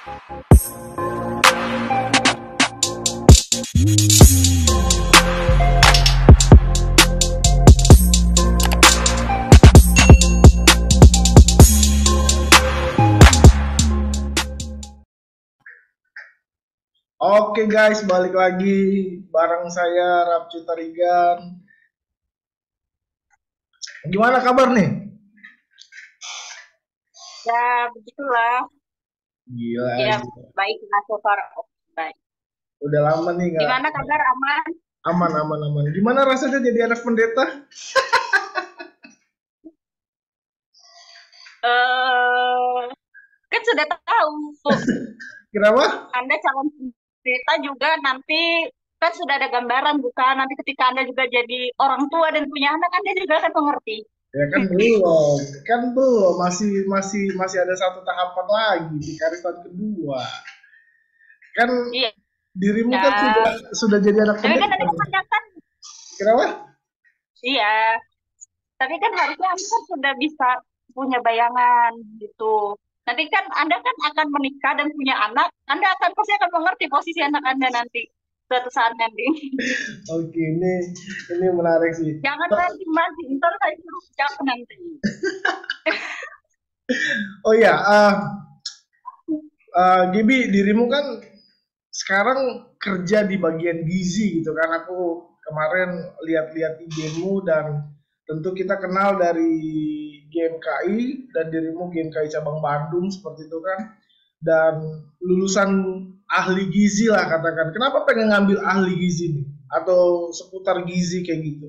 Oke guys, balik lagi bareng saya Rapcu Tarigan. Gimana kabar nih? Ya, begitulah. Gila, Ya, gila. baiklah so far. Oke, baik. Udah lama nih nggak Gimana kabar, aman? aman aman aman. Gimana rasanya jadi anak pendeta? Eh, kan sudah tahu, Kenapa? Anda calon cerita juga nanti kan sudah ada gambaran bukan? Nanti ketika Anda juga jadi orang tua dan punya anak, Anda juga akan mengerti. Ya kan belum, masih masih masih ada satu tahapan lagi di karir tahun kedua. Kan Iya, dirimu kan sudah jadi anak tapi kan pendeta tadi nih. kebanyakan, Kenapa? iya. Tapi kan harusnya Anda kan sudah bisa punya bayangan gitu. Nanti kan Anda kan akan menikah dan punya anak, Anda akan pasti akan mengerti posisi anak Anda nanti suatu saat nanti. Oke, ini menarik sih. Jangan nanti mati, ntar saya suruh jawab nanti. Oh ya, Gibi, dirimu kan sekarang kerja di bagian gizi gitu kan. Aku kemarin lihat-lihat IG-mu dan tentu kita kenal dari GMKI dan dirimu GMKI cabang Bandung seperti itu kan. Dan lulusan ahli gizi lah katakan. Kenapa pengen ngambil ahli gizi nih? Atau seputar gizi kayak gitu?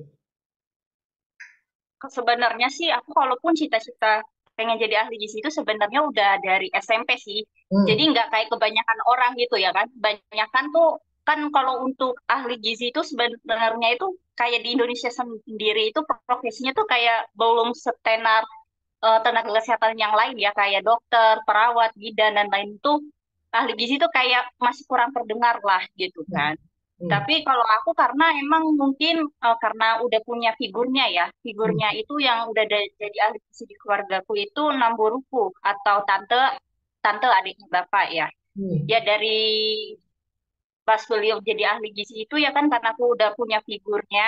Sebenarnya sih aku kalaupun cita-cita pengen jadi ahli gizi itu sebenarnya udah dari SMP sih. Jadi Hmm, nggak kayak kebanyakan orang gitu ya kan. Banyakan tuh kan kalau untuk ahli gizi itu sebenarnya itu kayak di Indonesia sendiri itu profesinya tuh kayak belum setenar tenaga kesehatan yang lain ya kayak dokter, perawat, bidan dan lain itu ahli gizi itu kayak masih kurang terdengar lah gitu hmm, kan. hmm, Tapi kalau aku karena emang mungkin karena udah punya figurnya ya, figurnya hmm, itu yang udah jadi ahli gizi di keluargaku itu namboruku atau tante tante adiknya bapak ya. hmm, Ya dari pas beliau jadi ahli gizi itu ya kan karena aku udah punya figurnya.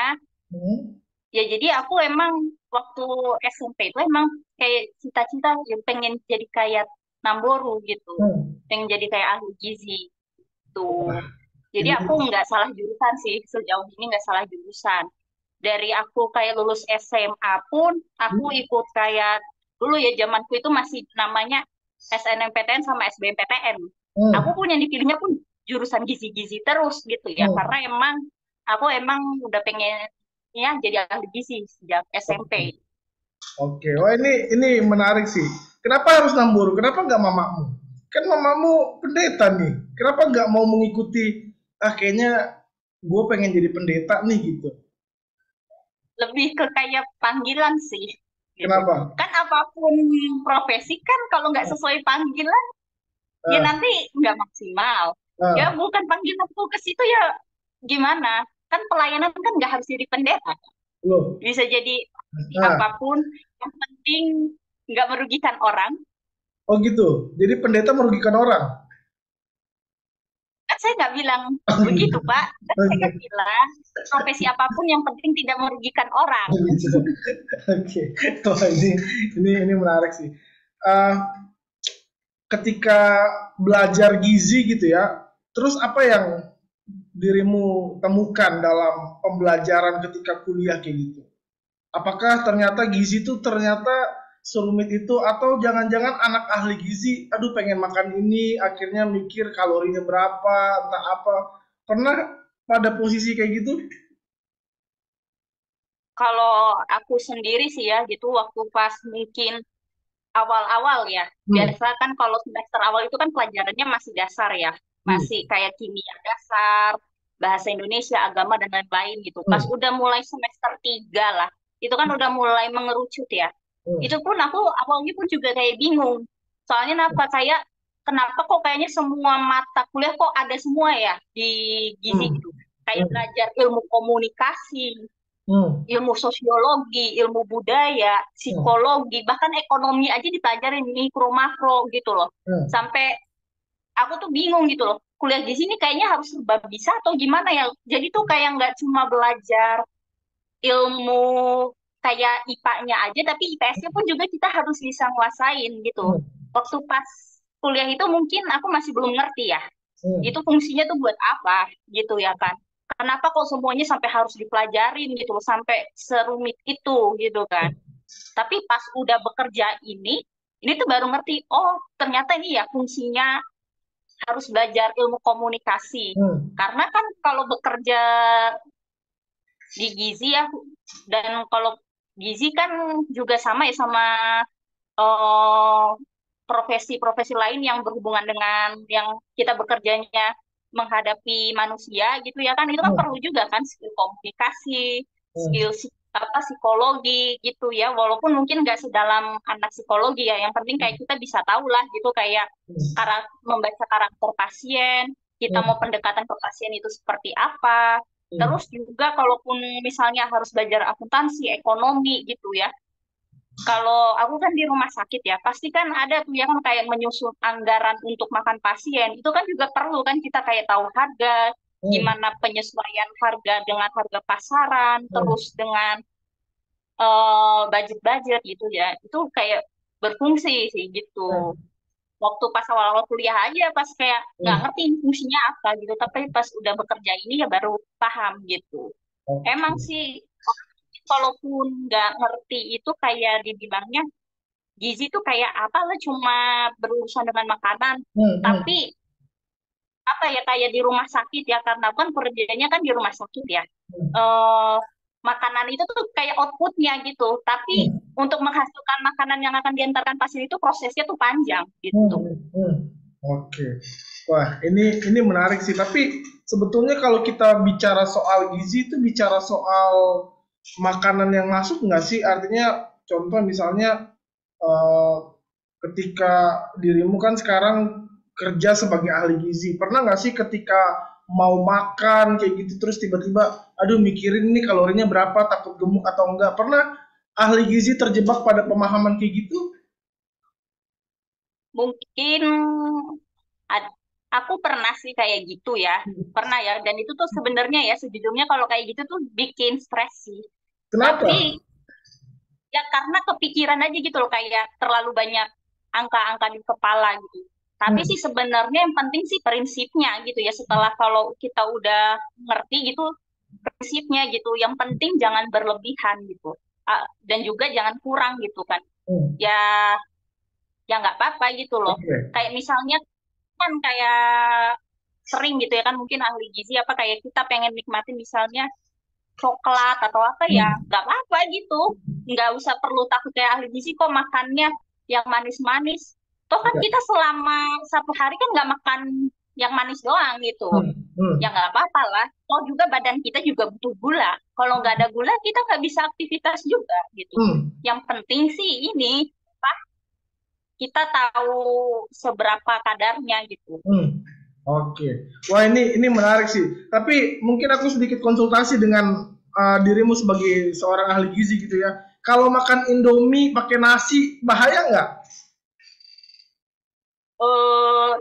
hmm, Ya jadi aku emang waktu SMP itu emang kayak cita-cita yang pengen jadi kayak Namboru gitu. hmm. Pengen jadi kayak ahli gizi tuh. Wah, Jadi ini aku nggak salah jurusan sih, sejauh ini nggak salah jurusan. Dari aku kayak lulus SMA pun, aku hmm, ikut kayak, dulu ya zamanku itu masih namanya SNMPTN sama SBMPTN. Aku hmm, pun yang dipilihnya pun jurusan gizi-gizi terus gitu ya, karena hmm. emang aku emang udah pengen ya jadi ahli gizi sejak SMP. Oke, wah ini menarik sih. Kenapa harus Namburu? Kenapa nggak mamamu? Kan mamamu pendeta nih. Kenapa nggak mau mengikuti? Ah, kayaknya gue pengen jadi pendeta nih gitu. Lebih ke kayak panggilan sih gitu. Kenapa? Kan apapun profesi kan kalau nggak sesuai panggilan ya Ah, nanti nggak maksimal. Ya ah, bukan panggilanku ke situ ya gimana? Kan pelayanan kan nggak harus jadi pendeta. loh. Bisa jadi Ah, apapun, yang penting nggak merugikan orang. oh gitu. Jadi pendeta merugikan orang. Kan saya nggak bilang Oh begitu, gitu. Pak. Kan Oh saya kan gitu. bilang profesi apapun yang penting tidak merugikan orang. Oh gitu. Oke. Wah, ini menarik sih. Ah, ketika belajar gizi gitu ya, terus apa yang dirimu temukan dalam pembelajaran ketika kuliah kayak gitu? Apakah ternyata gizi itu ternyata serumit itu atau jangan-jangan anak ahli gizi, aduh pengen makan ini, akhirnya mikir kalorinya berapa, entah apa. Pernah pada posisi kayak gitu? Kalau aku sendiri sih ya gitu waktu pas mungkin awal-awal ya. Hmm, Biasa kan kalau semester awal itu kan pelajarannya masih dasar ya. Masih hmm, kayak kimia dasar, bahasa Indonesia, agama, dan lain-lain gitu. Pas hmm, udah mulai semester 3 lah, itu kan udah mulai mengerucut ya. Itu hmm, pun aku awalnya pun juga kayak bingung. Soalnya kenapa kok kayaknya semua mata kuliah kok ada semua ya di gizi hmm, gitu. Kayak hmm, belajar ilmu komunikasi, hmm, ilmu sosiologi, ilmu budaya, hmm, psikologi, bahkan ekonomi aja dipelajarin mikro makro gitu loh. hmm, Sampai aku tuh bingung gitu loh. Kuliah di sini kayaknya harus serba bisa atau gimana ya. Jadi tuh kayak nggak cuma belajar ilmu kayak IPA-nya aja, tapi IPS-nya pun juga kita harus bisa nguasain gitu. Hmm, Waktu pas kuliah itu mungkin aku masih belum ngerti ya. Itu hmm, fungsinya tuh buat apa gitu ya kan. Kenapa kok semuanya sampai harus dipelajarin gitu loh, sampai serumit itu gitu kan. Tapi pas udah bekerja ini tuh baru ngerti, oh ternyata ini ya fungsinya harus belajar ilmu komunikasi. hmm, Karena kan kalau bekerja di gizi ya, dan kalau gizi kan juga sama ya sama eh, profesi-profesi lain yang berhubungan dengan yang kita bekerjanya menghadapi manusia gitu ya kan, itu kan hmm, perlu juga kan skill komunikasi, skill hmm, apa psikologi gitu ya, walaupun mungkin nggak sedalam anak psikologi ya, yang penting kayak kita bisa tahu lah gitu kayak membaca karakter pasien, kita mau hmm, pendekatan ke pasien itu seperti apa. hmm, Terus juga kalaupun misalnya harus belajar akuntansi, ekonomi gitu ya, kalau aku kan di rumah sakit ya, pasti kan ada tuh ya kan kayak menyusun anggaran untuk makan pasien. Itu kan juga perlu kan kita kayak tahu harga, hmm, gimana penyesuaian harga dengan harga pasaran, hmm, terus dengan budget-budget gitu ya. Itu kayak berfungsi sih gitu. hmm, Waktu pas awal-awal kuliah aja, pas kayak nggak hmm. ngerti ini fungsinya apa gitu. Tapi pas udah bekerja ini ya baru paham gitu. Emang Oke. sih, kalaupun nggak ngerti itu kayak dibilangnya gizi tuh kayak apa lah, cuma berurusan dengan makanan. Hmm, hmm, Tapi apa ya kayak di rumah sakit ya, karena kan kerjanya kan di rumah sakit ya. hmm, eh Makanan itu tuh kayak outputnya gitu. Tapi hmm, untuk menghasilkan makanan yang akan diantarkan pasien itu prosesnya tuh panjang hmm, gitu. hmm, hmm. Oke. Wah, ini menarik sih. Tapi sebetulnya kalau kita bicara soal gizi itu bicara soal makanan yang masuk nggak sih? Artinya contoh misalnya eh, ketika dirimu kan sekarang kerja sebagai ahli gizi, pernah nggak sih ketika mau makan kayak gitu terus tiba-tiba, aduh mikirin ini kalorinya berapa, takut gemuk atau enggak? Pernah ahli gizi terjebak pada pemahaman kayak gitu? Mungkin ad- aku pernah sih kayak gitu ya. Pernah ya. Dan itu tuh sebenarnya ya sejujurnya kalau kayak gitu tuh bikin stres sih. Kenapa? Tapi ya karena kepikiran aja gitu loh, kayak terlalu banyak angka-angka di kepala gitu. Tapi Hmm, sih sebenarnya yang penting sih prinsipnya gitu ya. Setelah kalau kita udah ngerti gitu prinsipnya gitu. Yang penting jangan berlebihan gitu. Dan juga jangan kurang gitu kan. hmm, Ya ya nggak apa-apa gitu loh. oke. Kayak misalnya kan kayak sering gitu ya kan, mungkin ahli gizi apa kayak kita pengen nikmatin misalnya coklat atau apa ya Hmm, nggak apa-apa gitu, nggak usah perlu takut kayak ahli gizi kok makannya yang manis-manis, toh kan iya. kita selama satu hari kan nggak makan yang manis doang gitu, Hmm, ya hmm, nggak apa-apa lah, toh juga badan kita juga butuh gula, kalau nggak ada gula kita nggak bisa aktivitas juga gitu. hmm, Yang penting sih ini apa, kita tahu seberapa kadarnya gitu. hmm. Oke. Wah, ini menarik sih. Tapi mungkin aku sedikit konsultasi dengan dirimu sebagai seorang ahli gizi gitu ya. Kalau makan Indomie pakai nasi bahaya nggak?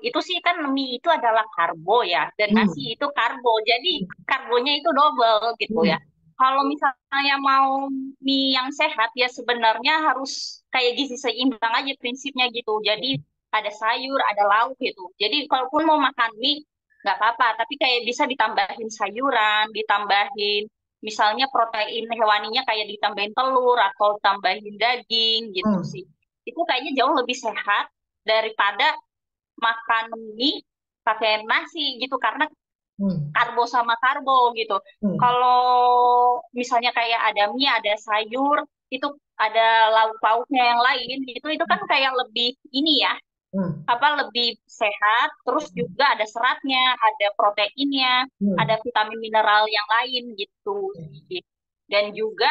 Itu sih kan mie itu adalah karbo ya, dan nasi Hmm, itu karbo, jadi karbonya itu double gitu ya. hmm, Kalau misalnya mau mie yang sehat ya sebenarnya harus kayak gizi seimbang aja prinsipnya gitu. Jadi ada sayur, ada lauk gitu. Jadi kalaupun mau makan mie nggak apa-apa, tapi kayak bisa ditambahin sayuran, ditambahin misalnya protein hewaninya kayak ditambahin telur atau tambahin daging gitu hmm, sih. Itu kayaknya jauh lebih sehat daripada makan mie pakai nasi gitu, karena hmm, karbo sama karbo gitu. hmm, Kalau misalnya kayak ada mie, ada sayur, itu ada lauk-lauknya yang lain gitu, itu kan kayak lebih ini ya, hmm, apa lebih sehat, terus juga ada seratnya, ada proteinnya, ada hmm, vitamin mineral yang lain gitu sih. Dan juga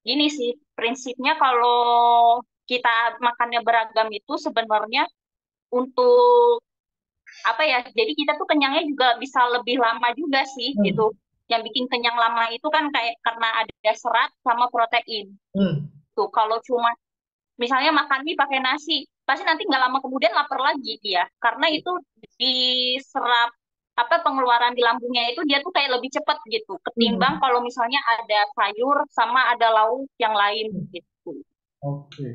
gini sih, prinsipnya kalau kita makannya beragam itu sebenarnya untuk apa ya, jadi kita tuh kenyangnya juga bisa lebih lama juga sih gitu. hmm, Yang bikin kenyang lama itu kan kayak karena ada serat sama protein hmm, tuh. Kalau cuma misalnya makan mie pakai nasi pasti nanti nggak lama kemudian lapar lagi dia, karena itu diserap apa pengeluaran di lambungnya itu dia tuh kayak lebih cepat gitu ketimbang Hmm. kalau misalnya ada sayur sama ada lauk yang lain gitu. Oke.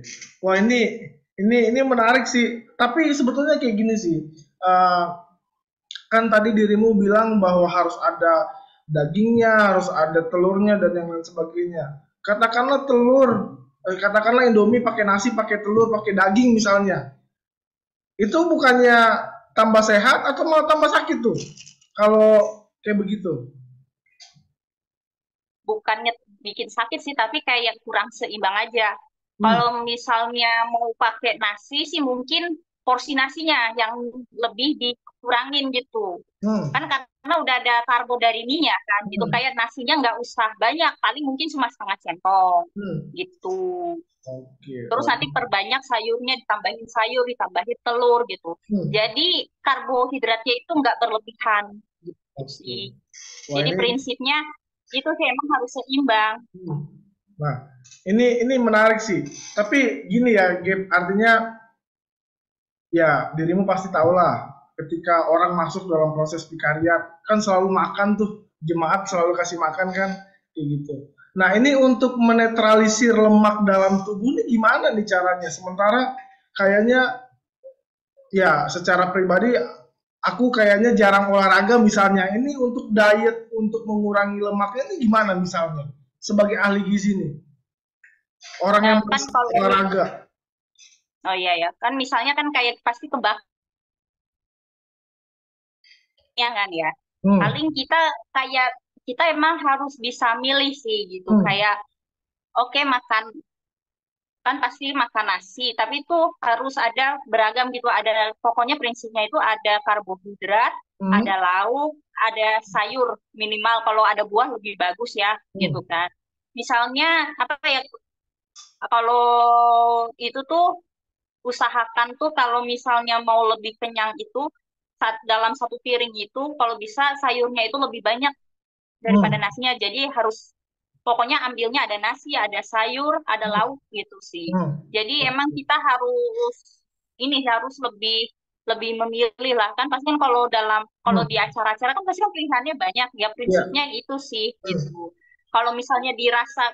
Wah, ini menarik sih. Tapi sebetulnya kayak gini sih. Eh, kan tadi dirimu bilang bahwa harus ada dagingnya, harus ada telurnya dan yang lain sebagainya. Katakanlah telur, katakanlah Indomie pakai nasi, pakai telur, pakai daging misalnya. Itu bukannya tambah sehat atau malah tambah sakit tuh? Kalau kayak begitu. Bukannya bikin sakit sih, tapi kayak kurang seimbang aja. Hmm. Kalau misalnya mau pakai nasi sih mungkin porsi nasinya yang lebih dikurangin gitu. Hmm. Kan karena udah ada karbo dari minyak kan, gitu. Hmm. Kayak nasinya nggak usah banyak, paling mungkin cuma setengah centong Hmm. gitu. Oke. Terus Wah. nanti perbanyak sayurnya, ditambahin sayur, ditambahin telur gitu. Hmm. Jadi karbohidratnya itu nggak berlebihan gitu Oke. sih. Wah, Jadi ini. prinsipnya itu sih emang harus seimbang. Hmm. Nah, ini menarik sih. Tapi gini ya, Gap, artinya ya dirimu pasti tahu lah. Ketika orang masuk dalam proses vikariat, kan selalu makan tuh, jemaat selalu kasih makan kan, kayak gitu. Nah, ini untuk menetralisir lemak dalam tubuh ini gimana nih caranya? Sementara kayaknya ya secara pribadi aku kayaknya jarang olahraga misalnya. Ini untuk diet, untuk mengurangi lemaknya ini gimana misalnya? Sebagai ahli gizi nih. Orang yang Kan malas kalau olahraga. oh iya ya, kan misalnya kan kayak pasti kebaknya kan ya. Hmm, Paling kita kayak kita emang harus bisa milih sih gitu. hmm, Kayak oke makan kan pasti makan nasi, tapi itu harus ada beragam gitu. Ada pokoknya prinsipnya itu ada karbohidrat, ada hmm, lauk, ada sayur minimal. Kalau ada buah lebih bagus ya gitu hmm, kan. Misalnya apa ya kalau itu tuh usahakan tuh kalau misalnya mau lebih kenyang itu dalam satu piring itu kalau bisa sayurnya itu lebih banyak daripada hmm, nasinya. Jadi harus pokoknya ambilnya ada nasi, ada sayur, ada hmm, lauk gitu sih. hmm. Jadi emang kita harus ini harus lebih lebih memilih lah kan pasti kan kalau di Hmm. acara-acara kan pasti kan pilihannya banyak ya Ya. prinsipnya itu sih gitu. Hmm, Kalau misalnya dirasa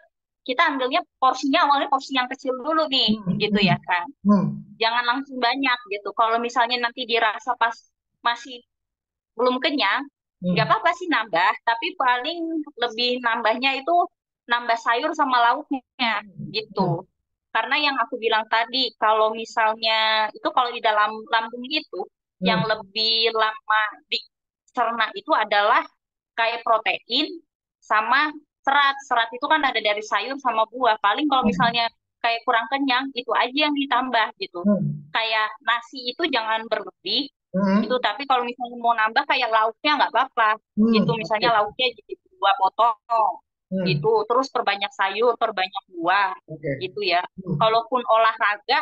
kita ambilnya porsinya awalnya porsi yang kecil dulu nih hmm, gitu hmm, ya kan, hmm, jangan langsung banyak gitu. Kalau misalnya nanti dirasa pas masih belum kenyang, nggak hmm, apa-apa sih nambah, tapi paling lebih nambahnya itu nambah sayur sama lauknya hmm, gitu. Karena yang aku bilang tadi, kalau misalnya itu kalau di dalam lambung itu yang hmm, lebih lama dicerna itu adalah kayak protein sama serat. Serat itu kan ada dari sayur sama buah. Paling kalau hmm, misalnya kayak kurang kenyang, itu aja yang ditambah gitu. hmm, Kayak nasi itu jangan berlebih gitu, hmm, tapi kalau misalnya mau nambah kayak lauknya nggak apa-apa gitu. hmm, Misalnya oke. lauknya jadi 2 potong Hmm, gitu, terus perbanyak sayur, perbanyak buah oke. gitu ya. Hmm, Kalaupun olahraga,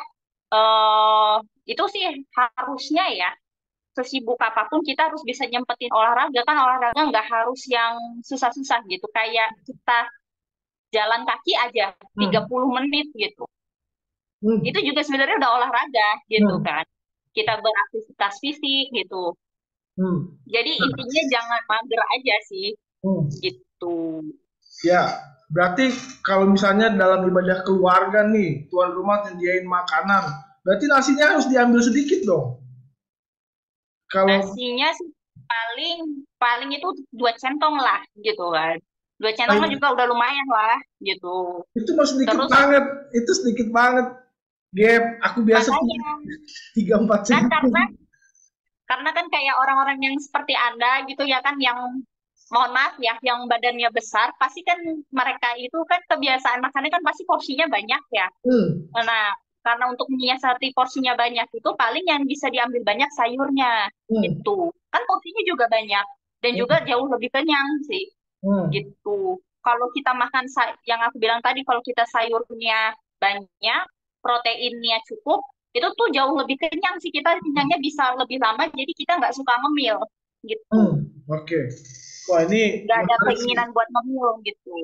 eh itu sih harusnya ya sesibuk apapun kita harus bisa nyempetin olahraga. Kan olahraga nggak harus yang susah-susah gitu, kayak kita jalan kaki aja tiga hmm, puluh menit gitu, itu hmm, juga sebenarnya udah olahraga gitu hmm, kan, kita beraktivitas fisik gitu. hmm. Jadi intinya jangan mager aja sih Hmm. gitu. Ya, berarti kalau misalnya dalam ibadah keluarga nih, tuan rumah nyediain makanan, berarti nasinya harus diambil sedikit dong. Kalau Nasinya sih paling paling itu 2 centong lah gitu kan. 2 centong mah juga udah lumayan lah gitu. itu mah sedikit Terus banget, itu sedikit banget. Gap, aku biasa makanya tiga empat kan centong. karena kan kayak orang-orang yang seperti Anda gitu ya kan yang mohon maaf ya yang badannya besar pasti kan mereka itu kan kebiasaan makannya kan pasti porsinya banyak ya. Hmm, Nah, karena untuk menyiasati porsinya banyak itu paling yang bisa diambil banyak sayurnya hmm, gitu. Kan porsinya juga banyak dan juga hmm, jauh lebih kenyang sih hmm, gitu. Kalau kita makan yang aku bilang tadi kalau kita sayurnya banyak, proteinnya cukup, itu tuh jauh lebih kenyang sih. Kita kenyangnya bisa lebih lama jadi kita nggak suka ngemil gitu. hmm. Oke. Wah, ini Nggak ada menarik sih. keinginan buat ngemil gitu.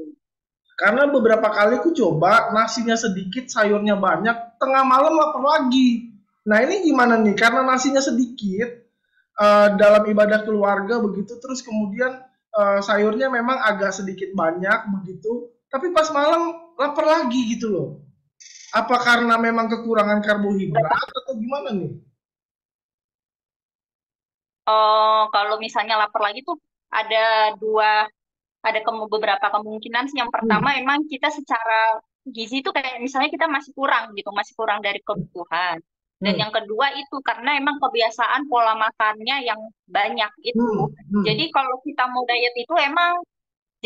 Karena beberapa kali ku coba nasinya sedikit, sayurnya banyak, tengah malam lapar lagi. Nah ini gimana nih? Karena nasinya sedikit dalam ibadah keluarga begitu, terus kemudian sayurnya memang agak sedikit banyak begitu, tapi pas malam lapar lagi gitu loh. Apa karena memang kekurangan karbohidrat atau gimana nih? Kalau misalnya lapar lagi tuh ada dua, beberapa kemungkinan sih. Yang pertama, Hmm, emang kita secara gizi itu kayak misalnya kita masih kurang gitu, masih kurang dari kebutuhan. Dan hmm, yang kedua itu karena emang kebiasaan pola makannya yang banyak itu. hmm, Jadi hmm, kalau kita mau diet itu emang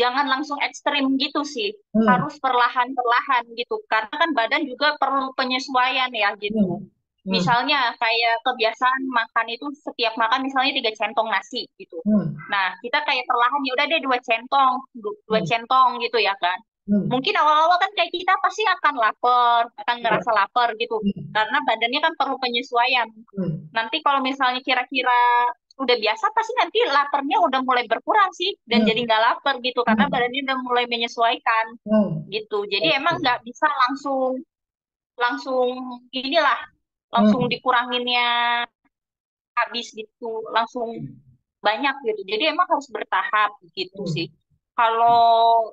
jangan langsung ekstrim gitu sih. hmm, Harus perlahan-perlahan gitu. Karena kan badan juga perlu penyesuaian ya gitu. hmm, hmm, Misalnya kayak kebiasaan makan itu setiap makan misalnya 3 centong nasi gitu. hmm, Nah, kita kayak perlahan ya udah deh 2 centong, dua hmm, centong gitu ya kan. hmm, Mungkin awal-awal kan kayak kita pasti akan lapar, akan iya, ngerasa lapar gitu. hmm, Karena badannya kan perlu penyesuaian. hmm, Nanti kalau misalnya kira-kira udah biasa, pasti nanti laparnya udah mulai berkurang sih. Dan hmm, jadi nggak lapar gitu. Karena hmm, badannya udah mulai menyesuaikan hmm, gitu. Jadi emang oke, nggak bisa langsung langsung inilah langsung hmm, dikuranginnya habis gitu langsung banyak gitu jadi emang harus bertahap gitu sih hmm, kalau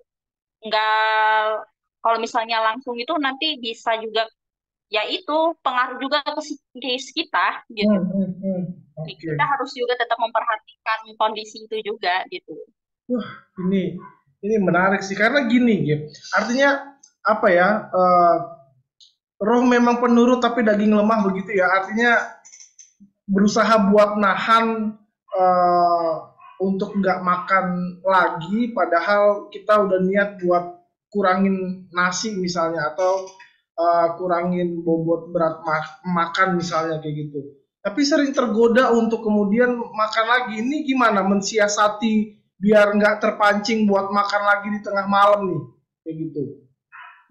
nggak kalau misalnya langsung itu nanti bisa juga ya itu pengaruh juga ke psikis kita gitu hmm, hmm, hmm, oke. kita harus juga tetap memperhatikan kondisi itu juga gitu. Wah, ini menarik sih karena gini, gitu. Artinya apa ya? Roh memang penurut tapi daging lemah begitu ya. Artinya berusaha buat nahan eh, untuk nggak makan lagi, padahal kita udah niat buat kurangin nasi misalnya atau kurangin bobot berat makan misalnya kayak gitu. Tapi sering tergoda untuk kemudian makan lagi. Ini gimana mensiasati biar nggak terpancing buat makan lagi di tengah malam nih, kayak gitu.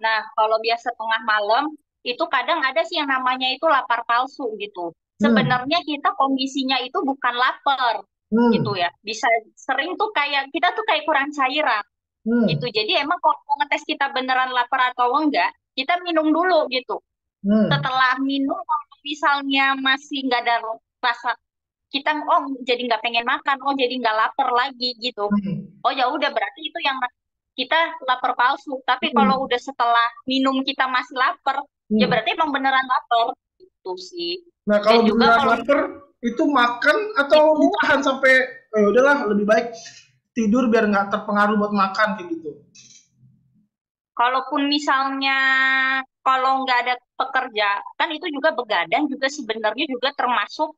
Nah, kalau biasa tengah malam, itu kadang ada sih yang namanya itu lapar palsu gitu. Hmm, Sebenarnya kita kondisinya itu bukan lapar gitu hmm, ya. Bisa sering tuh kayak kita tuh kayak kurang cairan gitu. hmm, Jadi emang kalau mau ngetes kita beneran lapar atau enggak, kita minum dulu gitu. hmm, Setelah minum, kalau misalnya masih nggak ada rasa, kita jadi nggak pengen makan, jadi nggak lapar lagi gitu. hmm, Oh ya udah berarti itu yang kita lapar palsu. Tapi kalau hmm, udah setelah minum kita masih lapar, ya hmm. berarti emang beneran lapar. Itu sih. Nah, kalau Dan juga beneran kalau lapar itu makan atau itu, ditahan sampai udahlah lebih baik tidur biar nggak terpengaruh buat makan kayak gitu. kalaupun misalnya kalau nggak ada pekerja, kan itu juga begadang juga sebenarnya juga termasuk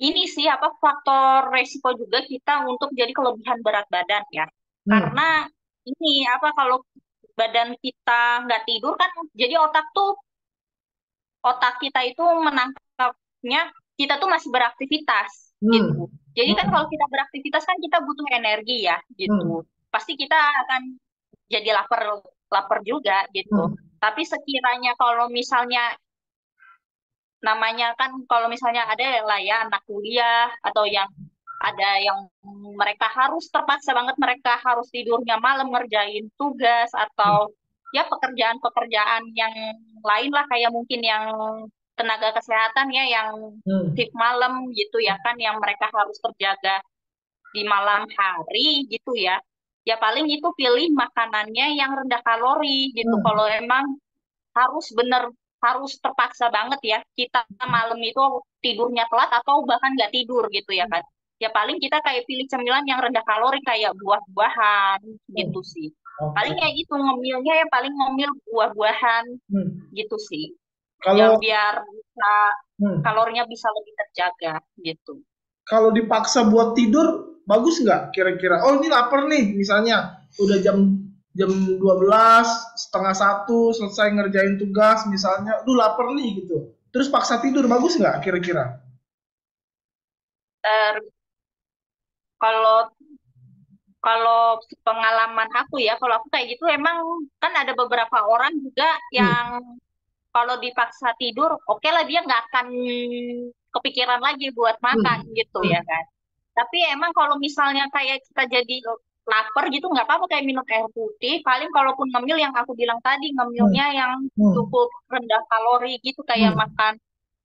ini sih apa faktor resiko juga kita untuk jadi kelebihan berat badan ya. Hmm, Karena ini apa kalau badan kita nggak tidur kan jadi otak kita itu menangkapnya kita tuh masih beraktivitas hmm, gitu. Jadi kan kalau hmm, kita beraktivitas kan kita butuh energi ya gitu. hmm, Pasti kita akan jadi lapar lapar juga gitu. hmm, Tapi sekiranya kalau misalnya namanya kan kalau misalnya ada lah ya anak kuliah atau yang ada yang mereka harus terpaksa banget mereka harus tidurnya malam ngerjain tugas atau ya pekerjaan-pekerjaan yang lain lah kayak mungkin yang tenaga kesehatan ya yang hmm, shift malam gitu ya kan yang mereka harus terjaga di malam hari gitu ya. Ya paling itu pilih makanannya yang rendah kalori gitu. hmm, Kalau emang harus terpaksa banget ya kita malam itu tidurnya telat atau bahkan nggak tidur gitu ya kan ya paling kita kayak pilih cemilan yang rendah kalori kayak buah-buahan hmm. gitu sih paling Oke. kayak gitu ngemilnya ya paling ngemil buah-buahan Hmm. gitu sih ya Kalau biar bisa hmm, kalorinya bisa lebih terjaga gitu. kalau dipaksa buat tidur bagus nggak kira-kira? Oh ini lapar nih misalnya udah jam 12 setengah satu selesai ngerjain tugas misalnya, duh lapar nih gitu. Terus paksa tidur bagus nggak kira-kira? Ter- kalau kalau pengalaman aku ya kalau aku kayak gitu emang kan ada beberapa orang juga yang Hmm, kalau dipaksa tidur, oke lah dia nggak akan kepikiran lagi buat makan hmm, gitu ya hmm, kan. Tapi emang kalau misalnya kayak kita jadi lapar gitu nggak apa-apa kayak minum air putih. Paling kalaupun ngemil yang aku bilang tadi ngemilnya hmm, yang hmm, cukup rendah kalori gitu kayak hmm, makan.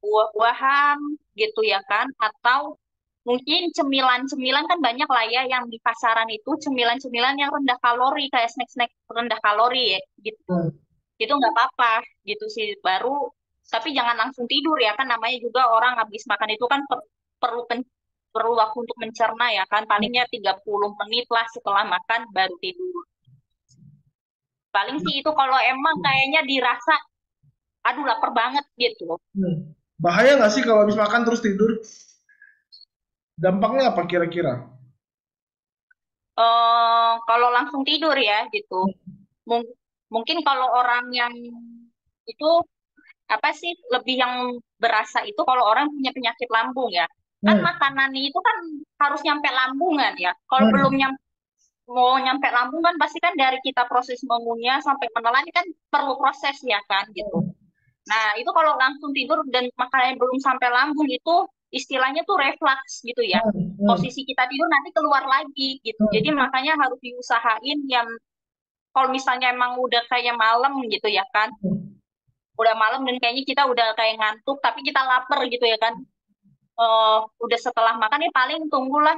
buah-buahan gitu ya kan, atau mungkin cemilan-cemilan kan banyak lah ya yang di pasaran itu cemilan-cemilan yang rendah kalori kayak snack-snack rendah kalori ya gitu. Hmm. Itu nggak apa-apa gitu sih baru, tapi jangan langsung tidur ya kan, namanya juga orang habis makan itu kan perlu perlu waktu untuk mencerna ya kan, palingnya 30 menit lah setelah makan baru tidur. Paling sih itu kalau emang kayaknya dirasa aduh lapar banget gitu. Hmm. Bahaya nggak sih kalau habis makan terus tidur? Dampaknya apa kira-kira? Kalau langsung tidur ya gitu. Mung- Mungkin kalau orang yang itu apa sih lebih yang berasa itu kalau orang punya penyakit lambung ya. Kan Hmm. makanan itu kan harus nyampe lambungan ya. Kalau belum Hmm. mau nyampe lambung kan pasti kan dari kita proses mengunyah sampai menelan ini kan perlu proses ya kan gitu. Hmm. Nah, itu kalau langsung tidur dan makanannya belum sampai lambung itu istilahnya tuh reflux gitu ya. Hmm. Hmm. Posisi kita tidur nanti keluar lagi gitu. Jadi Hmm. makanya harus diusahain yang kalau misalnya emang udah kayak malam gitu ya kan. Udah malam dan kayaknya kita udah kayak ngantuk tapi kita lapar gitu ya kan. Udah setelah makan ya paling tunggulah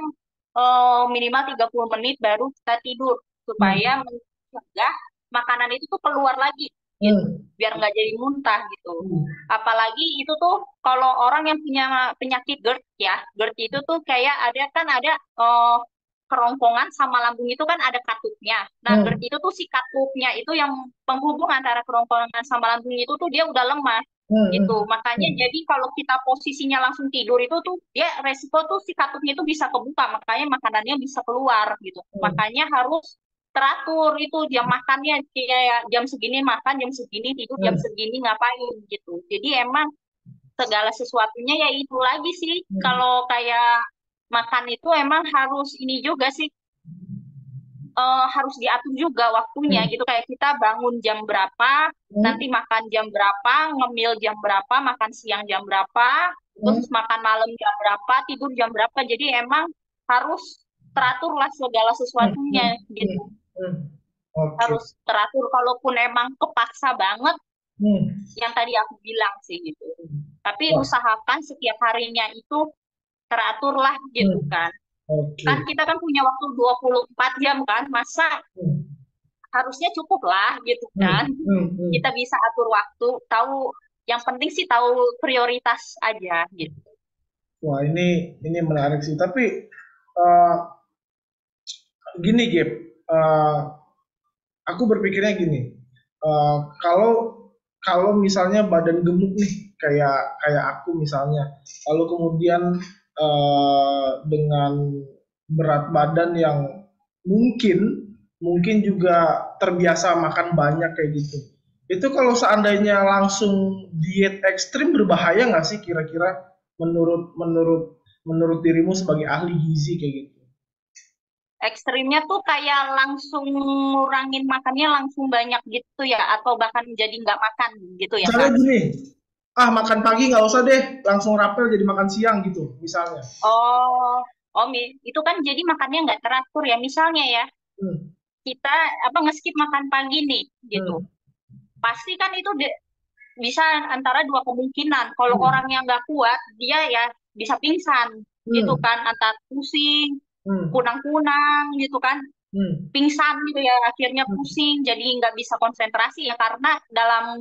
minimal 30 menit baru kita tidur supaya Hmm. mencegah makanan itu tuh keluar lagi gitu Hmm. biar nggak jadi muntah gitu. Hmm. Apalagi itu tuh kalau orang yang punya penyakit GERD ya, GERD itu tuh kayak ada kan ada kerongkongan sama lambung itu kan ada katupnya. Nah, GERD Hmm. itu tuh si katupnya itu yang penghubung antara kerongkongan sama lambung itu tuh dia udah lemah gitu. Hmm. Makanya Hmm. jadi kalau kita posisinya langsung tidur itu tuh dia resiko tuh si katupnya itu bisa kebuka, makanya makanannya bisa keluar gitu. Hmm. Makanya harus teratur itu jam makannya kayak jam segini makan, jam segini tidur, jam Hmm. segini ngapain gitu. Jadi emang segala sesuatunya ya itu lagi sih. Hmm. Kalau kayak makan itu emang harus ini juga sih, harus diatur juga waktunya Hmm. gitu. Kayak kita bangun jam berapa, nanti Hmm. makan jam berapa, ngemil jam berapa, makan siang jam berapa, Hmm. terus makan malam jam berapa, tidur jam berapa. Jadi emang harus teratur lah segala Hmm. sesuatunya Hmm. gitu. Hmm. Oke. Harus teratur kalaupun emang kepaksa banget Hmm. yang tadi aku bilang sih gitu. Tapi Wah. usahakan setiap harinya itu teratur lah gitu Hmm. kan. Kan Oke. kita kan punya waktu 24 jam kan, masa Hmm. harusnya cukup lah gitu Hmm. kan. Hmm. Hmm. Kita bisa atur waktu, tahu yang penting sih tahu prioritas aja gitu. Wah, ini menarik sih. Tapi eh, gini, Gap. Eh, aku berpikirnya gini. Kalau kalau misalnya badan gemuk nih, kayak kayak aku misalnya, lalu kemudian dengan berat badan yang mungkin mungkin juga terbiasa makan banyak kayak gitu. Itu kalau seandainya langsung diet ekstrim berbahaya nggak sih kira-kira menurut menurut menurut dirimu sebagai ahli gizi kayak gitu? Ekstrimnya tuh kayak langsung ngurangin makannya langsung banyak gitu ya, atau bahkan jadi nggak makan gitu ya Misalnya Kak. gini, ah makan pagi nggak usah deh, langsung rapel jadi makan siang gitu, misalnya. Oh, itu kan jadi makannya nggak teratur ya. Misalnya ya, Hmm. kita apa ngeskip makan pagi nih gitu. Hmm. Pasti kan itu bisa antara dua kemungkinan. Kalau Hmm. orang yang nggak kuat, dia ya bisa pingsan gitu Hmm. kan, antara pusing, Hmm. kunang-kunang gitu kan, Hmm. pingsan gitu ya, akhirnya Hmm. pusing, jadi nggak bisa konsentrasi ya karena dalam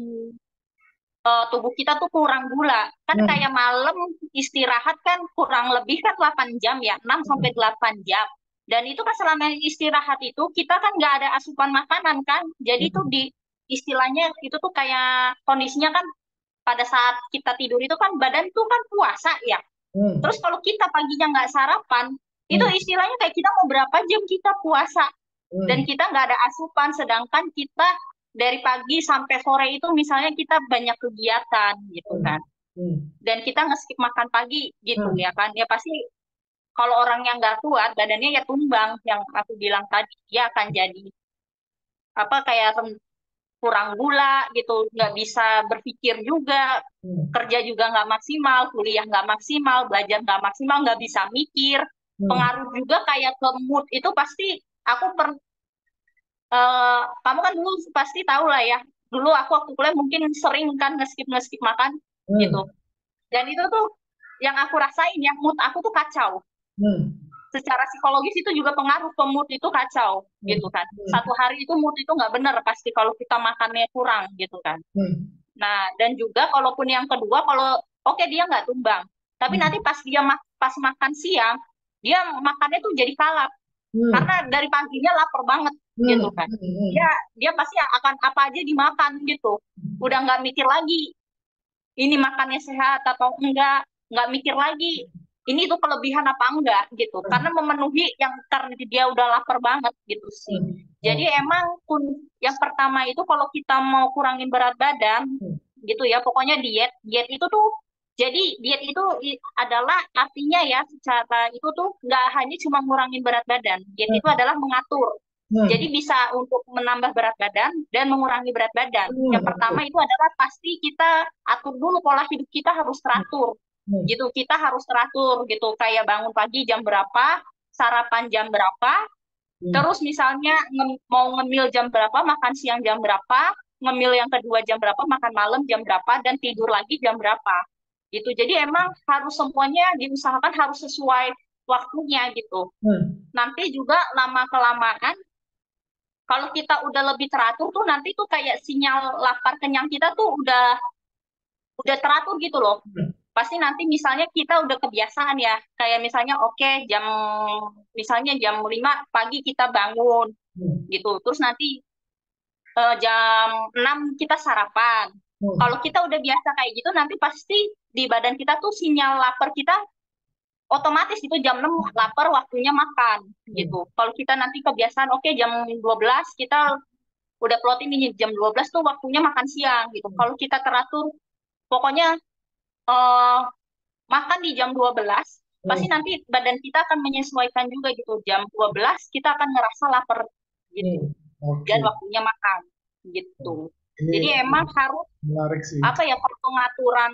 tubuh kita tuh kurang gula. Kan Hmm. kayak malam istirahat kan kurang lebih kan 8 jam ya, 6 sampai 8 jam. Dan itu kan selama istirahat itu kita kan nggak ada asupan makanan kan. Jadi tuh Hmm. di istilahnya itu tuh kayak kondisinya kan pada saat kita tidur itu kan badan tuh kan puasa ya. Hmm. Terus kalau kita paginya nggak sarapan, itu Hmm. istilahnya kayak kita mau berapa jam kita puasa dan Hmm. kita nggak ada asupan, sedangkan kita dari pagi sampai sore itu misalnya kita banyak kegiatan gitu Hmm. kan, Hmm. dan kita nge-skip makan pagi gitu Hmm. ya kan, ya pasti kalau orang yang nggak kuat badannya ya tumbang yang aku bilang tadi, dia akan jadi apa kayak kurang gula gitu, nggak bisa berpikir juga, Hmm. kerja juga nggak maksimal, kuliah nggak maksimal, belajar nggak maksimal, nggak bisa mikir, Hmm. pengaruh juga kayak ke mood itu pasti. Aku kamu kan dulu pasti tahu lah ya, dulu aku waktu kuliah mungkin sering kan ngeskip ngeskip makan gitu. Hmm. Dan itu tuh yang aku rasain, yang mood aku tuh kacau. Hmm. Secara psikologis itu juga pengaruh ke mood itu kacau Hmm. gitu kan. Hmm. Satu hari itu mood itu nggak bener pasti kalau kita makannya kurang gitu kan. Hmm. Nah, dan juga kalaupun yang kedua, kalau oke dia nggak tumbang, tapi nanti Hmm. pas pas makan siang, dia makannya tuh jadi kalap Hmm. karena dari paginya lapar banget Hmm. gitu kan. Dia Hmm. dia pasti akan apa aja dimakan gitu. Udah nggak mikir lagi ini makannya sehat atau nggak mikir lagi ini tuh kelebihan apa enggak gitu. Karena Hmm. memenuhi yang karena dia udah lapar banget gitu sih. Hmm. Jadi Oh. emang yang pertama itu kalau kita mau kurangin berat badan Hmm. gitu ya, pokoknya diet. Diet itu tuh jadi diet itu adalah artinya ya secara itu tuh nggak hanya cuma ngurangin berat badan. Diet itu Hmm. adalah mengatur. Jadi Hmm. bisa untuk menambah berat badan dan mengurangi berat badan. Hmm. Yang Oke. pertama itu adalah pasti kita atur dulu pola hidup kita harus Hmm. teratur. Hmm. Gitu, kita harus teratur gitu. Kayak bangun pagi jam berapa, sarapan jam berapa, Hmm. terus misalnya mau ngemil jam berapa, makan siang jam berapa, ngemil yang kedua jam berapa, makan malam jam berapa, dan tidur lagi jam berapa. Gitu. Jadi emang harus semuanya diusahakan harus sesuai waktunya gitu. Hmm. Nanti juga lama-kelamaan kalau kita udah lebih teratur tuh nanti tuh kayak sinyal lapar kenyang kita tuh udah teratur gitu loh. Hmm. Pasti nanti misalnya kita udah kebiasaan ya, kayak misalnya oke misalnya jam 5 pagi kita bangun Hmm. gitu. Terus nanti jam 6 kita sarapan. Kalau Hmm. kita udah biasa kayak gitu nanti pasti di badan kita tuh sinyal lapar kita otomatis itu jam 6 lapar waktunya makan Hmm. gitu. Kalau kita nanti kebiasaan oke jam 12 kita udah plotting nih jam 12 tuh waktunya makan siang gitu. Kalau kita teratur pokoknya eh, makan di jam 12 pasti Hmm. nanti badan kita akan menyesuaikan juga gitu. Jam 12 kita akan ngerasa lapar gitu Hmm. dan Oke. waktunya makan gitu. Ini Jadi emang harus menarik sih. apa ya kalau pengaturan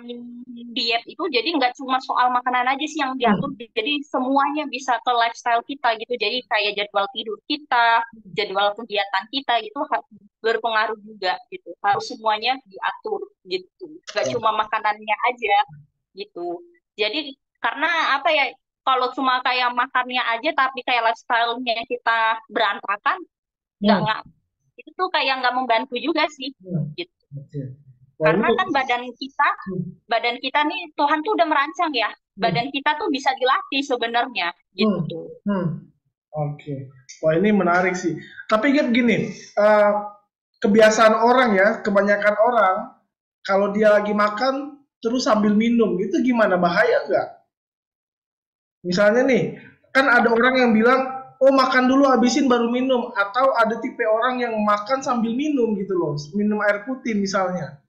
diet itu jadi nggak cuma soal makanan aja sih yang diatur, Hmm. jadi semuanya bisa ke lifestyle kita gitu. Jadi kayak jadwal tidur kita, jadwal kegiatan kita gitu berpengaruh juga gitu. Harus semuanya diatur gitu. Nggak cuma makanannya aja gitu. Jadi karena apa ya kalau cuma kayak makannya aja tapi kayak lifestyle-nya kita berantakan, Hmm. nggak itu tuh kayak nggak membantu juga sih Hmm. gitu. Oke. Wah ini. Karena kan Hmm. badan kita nih Tuhan tuh udah merancang ya. Hmm. Badan kita tuh bisa dilatih sebenarnya Hmm. gitu. Hmm. Oke. Wah ini menarik sih. Tapi kan gini, eh, kebiasaan orang ya, kebanyakan orang kalau dia lagi makan terus sambil minum, itu gimana? Bahaya nggak? Misalnya nih, kan ada orang yang bilang, oh makan dulu habisin baru minum, atau ada tipe orang yang makan sambil minum gitu loh, minum air putih misalnya.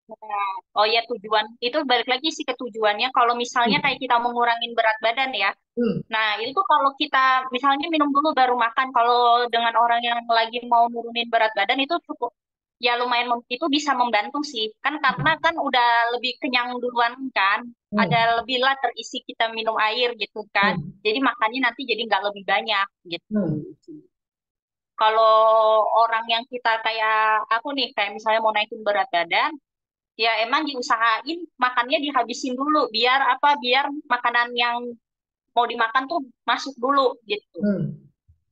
Nah, oh ya tujuan itu balik lagi sih ke tujuannya. Kalau misalnya kayak Hmm. kita mau ngurangin berat badan ya. Hmm. Nah, itu tuh kalau kita misalnya minum dulu baru makan, kalau dengan orang yang lagi mau nurunin berat badan itu cukup ya lumayan itu bisa membantu sih. Kan karena kan udah lebih kenyang duluan kan, ada Hmm. lebih lah terisi kita minum air gitu kan. Hmm. Jadi makannya nanti jadi nggak lebih banyak gitu. Hmm. Kalau orang yang kita kayak aku nih, kayak misalnya mau naikin berat badan, ya emang diusahain makannya dihabisin dulu biar apa? Biar makanan yang mau dimakan tuh masuk dulu gitu. Hmm.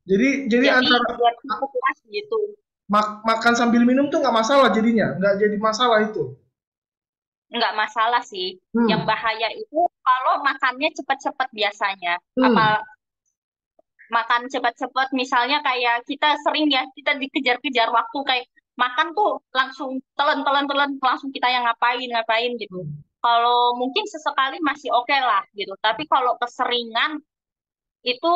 Jadi Jadi antara biar cukup puas gitu. makan sambil minum tuh nggak masalah jadinya, nggak jadi masalah itu. Nggak masalah sih. Yang Hmm. bahaya itu kalau makannya cepet-cepet biasanya. Apa Hmm. makan cepet-cepet misalnya kayak kita sering ya kita dikejar-kejar waktu kayak makan tuh langsung telan langsung kita yang ngapain ngapain gitu. Hmm. Kalau mungkin sesekali masih oke lah gitu. Tapi kalau keseringan itu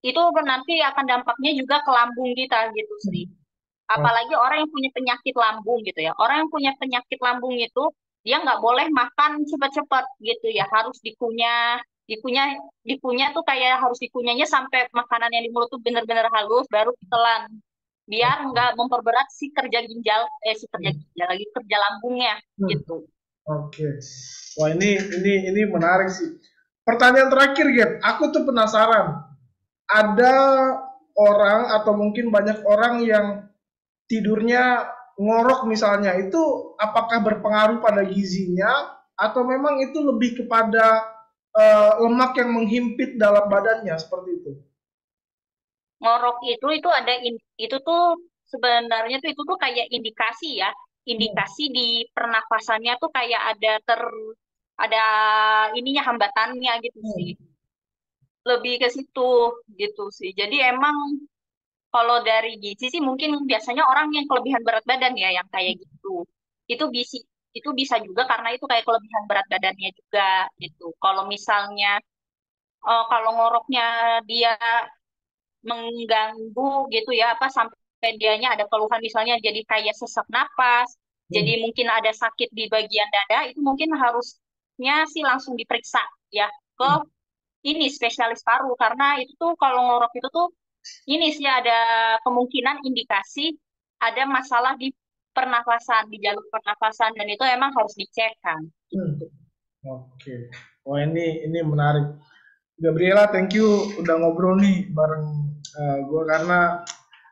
itu nanti akan dampaknya juga ke lambung kita gitu sih. Hmm. Oh. Apalagi orang yang punya penyakit lambung gitu ya. Orang yang punya penyakit lambung itu dia nggak boleh makan cepat-cepat gitu ya. Harus dikunyah, dikunyah tuh kayak harus dikunyahnya sampai makanan yang di mulut tuh bener-bener halus baru ditelan. Biar nggak memperberat si kerja Hmm. ginjal lagi kerja lambungnya Hmm. gitu. Oke. Wah ini menarik sih. Pertanyaan terakhir, Gap. Aku tuh penasaran. Ada orang atau mungkin banyak orang yang tidurnya ngorok misalnya, itu apakah berpengaruh pada gizinya atau memang itu lebih kepada lemak yang menghimpit dalam badannya seperti itu? Ngorok itu ada itu tuh sebenarnya tuh itu tuh kayak indikasi ya, Hmm. indikasi di pernafasannya tuh kayak ada ininya hambatannya gitu sih, Hmm. lebih ke situ gitu sih. Jadi emang kalau dari gizi sih mungkin biasanya orang yang kelebihan berat badan ya yang kayak gitu, itu bisa itu bisa juga karena itu kayak kelebihan berat badannya juga gitu. Kalau misalnya kalau ngoroknya dia mengganggu gitu ya apa sampai dianya ada keluhan misalnya jadi kayak sesak napas, Hmm. jadi mungkin ada sakit di bagian dada, itu mungkin harusnya sih langsung diperiksa ya ke Hmm. ini spesialis paru karena itu tuh kalau ngorok itu tuh ini sih ada kemungkinan indikasi ada masalah di pernafasan, di jalur pernafasan dan itu emang harus dicek kan Hmm. gitu. Oke. Wah, ini menarik. Gabriela, thank you udah ngobrol nih bareng gue, karena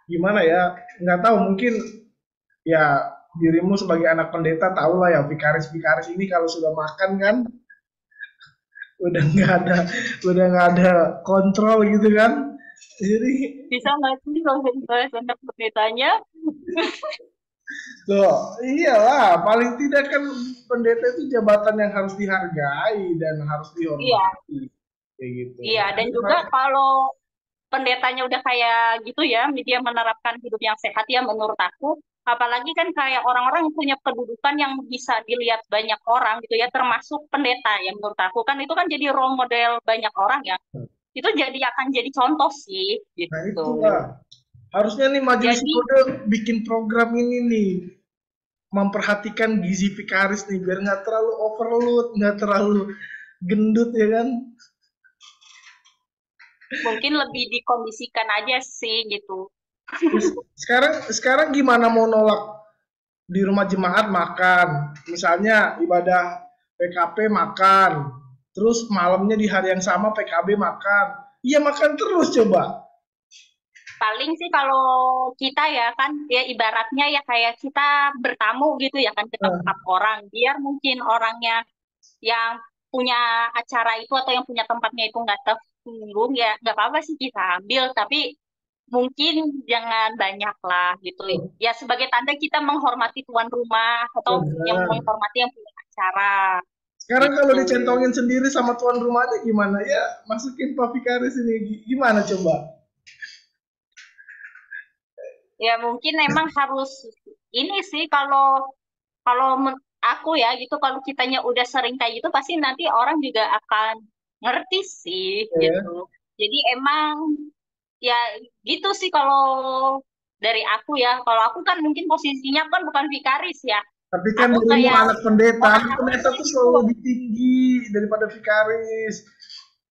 gimana ya, nggak tahu, mungkin ya dirimu sebagai anak pendeta tahu lah ya, vikaris-vikaris ini kalau sudah makan kan udah nggak ada udah nggak ada kontrol gitu kan. Jadi Bisa nggak sih kalau misalnya tentang pendetanya? tuh, iyalah, paling tidak kan pendeta itu jabatan yang harus dihargai dan harus Iya, dihormati kayak gitu. iya dan juga kalau pendetanya udah kayak gitu ya, dia menerapkan hidup yang sehat ya menurut aku. Apalagi kan kayak orang-orang yang punya kedudukan yang bisa dilihat banyak orang gitu ya, termasuk pendeta ya menurut aku kan itu kan jadi role model banyak orang ya. Itu jadi akan jadi contoh sih Nah gitu. itulah, harusnya nih Majelis Jadi Kode bikin program ini nih, memperhatikan gizi Vikaris nih biar nggak terlalu overload, nggak terlalu gendut ya kan. mungkin lebih dikondisikan aja sih gitu. Terus sekarang sekarang gimana mau nolak di rumah jemaat makan, misalnya ibadah PKP makan, terus malamnya di hari yang sama PKB makan, iya makan terus coba. Paling sih kalau kita ya kan ya ibaratnya ya kayak kita bertamu gitu ya kan ke tempat Nah, orang biar mungkin orangnya yang punya acara itu atau yang punya tempatnya itu nggak tersinggung ya nggak apa-apa sih kita ambil tapi mungkin jangan banyak lah gitu ya sebagai tanda kita menghormati tuan rumah atau yang benar. menghormati yang punya acara Sekarang kalau gitu dicentongin sendiri sama tuan rumahnya gimana ya, masukin Pak Vikaris ini gimana coba. ya mungkin emang harus ini sih kalau kalau aku ya gitu kalau kitanya udah sering kayak gitu pasti nanti orang juga akan ngerti sih gitu Ya. jadi emang ya gitu sih kalau dari aku ya. Kalau aku kan mungkin posisinya kan bukan vikaris ya. Tapi kan Aku dirimu kayak orang anak awam pendeta tuh gitu. selalu lebih tinggi daripada vikaris.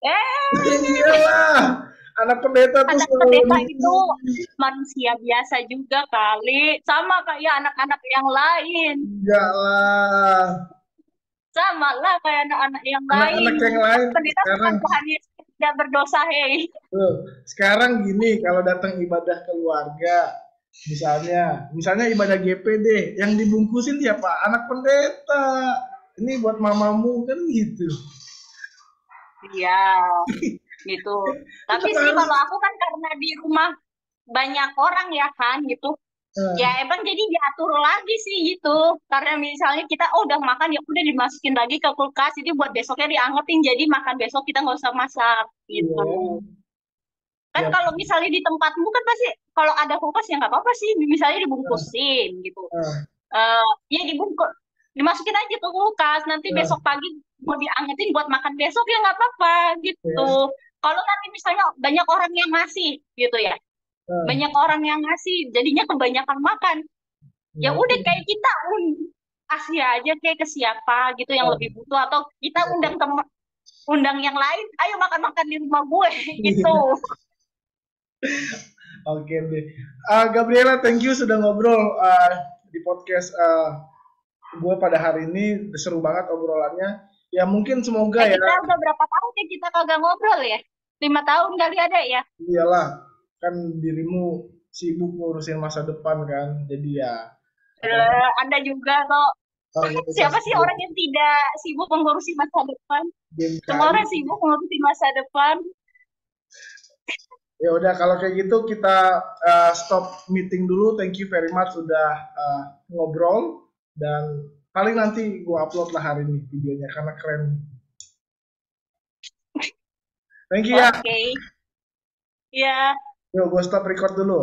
Eh, Iyalah, anak pendeta tuh anak selalu pendeta lebih itu tinggi. manusia biasa juga kali. Sama kayak anak-anak yang lain. Enggak lah. Sama lah kayak anak-anak yang lain. Anak-anak yang lain Pendeta bukan sekarang Tuhan Yesus yang tidak berdosa, hei. tuh, sekarang gini, kalau datang ibadah keluarga, misalnya ibadah GP deh, yang dibungkusin siapa? Anak pendeta. Ini buat mamamu kan gitu. Iya, gitu. Kita Tapi sih harus kalau aku kan karena di rumah banyak orang ya kan gitu. Ya eh, emang jadi diatur lagi sih gitu. Karena misalnya kita oh udah makan ya udah dimasukin lagi ke kulkas. Jadi buat besoknya diangetin jadi makan besok kita nggak usah masak gitu. iya, Kan ya, kalau misalnya di tempatmu kan pasti kalau ada kulkas ya nggak apa-apa sih. Misalnya eh, dibungkusin gitu. eh, Ya dibungkus dimasukin aja ke kulkas. Nanti besok eh, pagi mau diangetin buat makan besok ya nggak apa-apa gitu. ya, Kalau nanti misalnya banyak orang yang ngasih gitu ya. eh, Banyak orang yang ngasih jadinya kebanyakan makan ya nah itu. udah kayak kita kasih aja kayak ke siapa gitu yang lebih Eh, butuh atau kita iya. undang yang lain ayo makan-makan di rumah gue gitu. Iya. Oke deh. Gabriela, thank you sudah ngobrol di podcast gue pada hari ini. Seru banget obrolannya. Ya mungkin semoga ya, Kita udah berapa tahun ya kita kagak ngobrol ya 5 tahun kali ada ya. iyalah, kan dirimu sibuk ngurusin masa depan kan. Jadi ya, apa, Anda juga kok. Siapa organisasi sih orang yang tidak sibuk mengurusi masa depan? Semua BMKI. orang sibuk mengurusi masa depan. Ya udah kalau kayak gitu kita stop meeting dulu. Thank you very much sudah ngobrol dan paling nanti gua upload lah hari ini videonya karena keren. Thank you ya. Oke, ya. Yuk, gua stop record dulu.